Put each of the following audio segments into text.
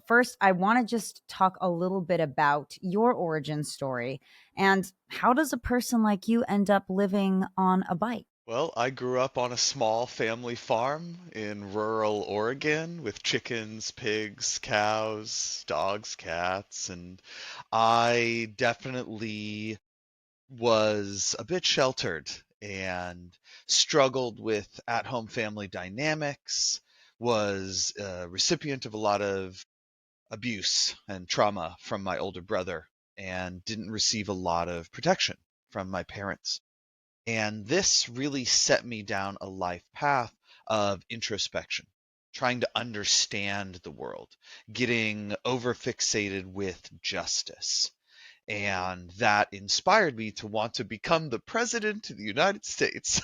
first, I want to just talk a little bit about your origin story and how does a person like you end up living on a bike? Well, I grew up on a small family farm in rural Oregon with chickens, pigs, cows, dogs, cats, and I definitely was a bit sheltered and struggled with at-home family dynamics, was a recipient of a lot of abuse and trauma from my older brother, and didn't receive a lot of protection from my parents. And this really set me down a life path of introspection, trying to understand the world, getting overfixated with justice. And that inspired me to want to become the president of the United States.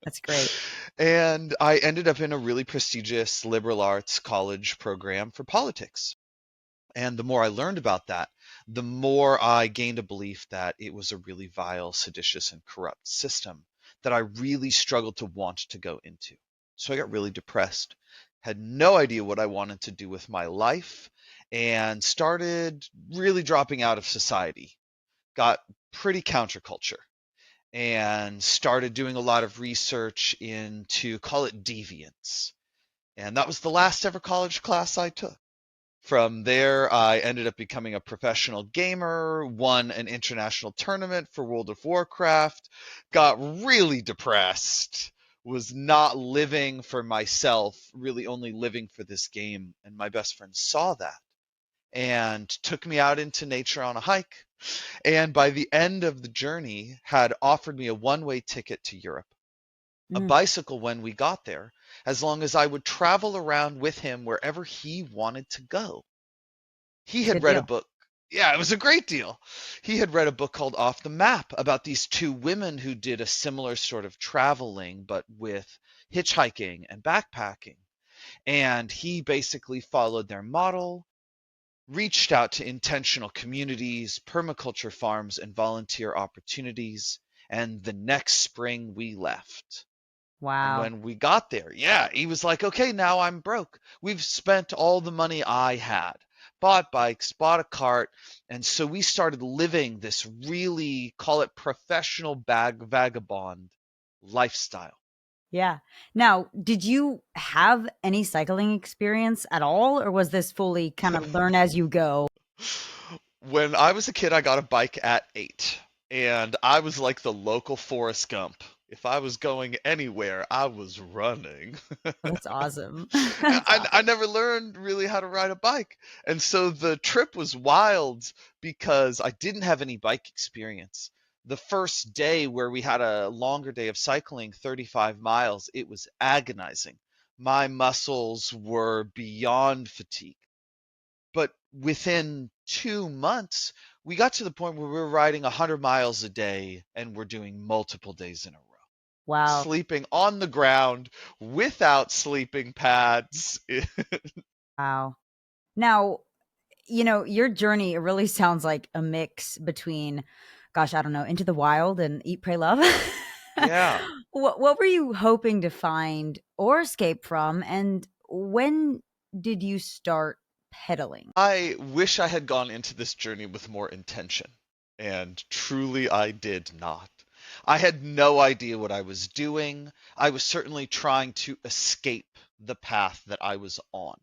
That's great. And I ended up in a really prestigious liberal arts college program for politics. And the more I learned about that, the more I gained a belief that it was a really vile, seditious, and corrupt system that I really struggled to want to go into. So I got really depressed, had no idea what I wanted to do with my life, and started really dropping out of society. Got pretty counterculture and started doing a lot of research into, call it deviance. And that was the last ever college class I took. From there, I ended up becoming a professional gamer, won an international tournament for World of Warcraft, got really depressed, was not living for myself, really only living for this game. And my best friend saw that and took me out into nature on a hike. And by the end of the journey, had offered me a one-way ticket to Europe, a Mm, bicycle when we got there, as long as I would travel around with him wherever he wanted to go. He it's a had good read a deal. book. Yeah, it was a great deal. He had read a book called Off the Map about these two women who did a similar sort of traveling, but with hitchhiking and backpacking. And he basically followed their model, reached out to intentional communities, permaculture farms, and volunteer opportunities. And the next spring we left. And Wow. when we got there, yeah, he was like, okay, now I'm broke. We've spent all the money I had, bought bikes, bought a cart. And so we started living this really, call it professional vagabond lifestyle. Yeah. Now, did you have any cycling experience at all, or was this fully kind of learn as you go? When I was a kid, I got a bike at 8, and I was like the local Forrest Gump. If I was going anywhere, I was running. Oh, that's awesome. That's I awesome. never learned really how to ride a bike. And so the trip was wild because I didn't have any bike experience. The first day where we had a longer day of cycling, 35 miles, it was agonizing. My muscles were beyond fatigue. But within 2 months, we got to the point where we were riding 100 miles a day and we're doing multiple days in a row, Wow. sleeping on the ground without sleeping pads. Wow. Now, your journey, it really sounds like a mix between, gosh, I don't know, Into the Wild and Eat, Pray, Love. Yeah. What were you hoping to find or escape from? And when did you start pedaling? I wish I had gone into this journey with more intention, and truly I did not. I had no idea what I was doing. I was certainly trying to escape the path that I was on,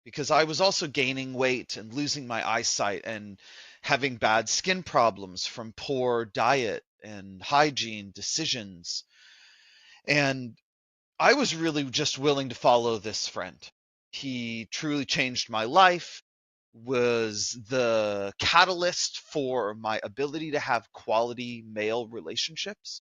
because I was also gaining weight and losing my eyesight and having bad skin problems from poor diet and hygiene decisions. And I was really just willing to follow this friend. He truly changed my life, was the catalyst for my ability to have quality male relationships.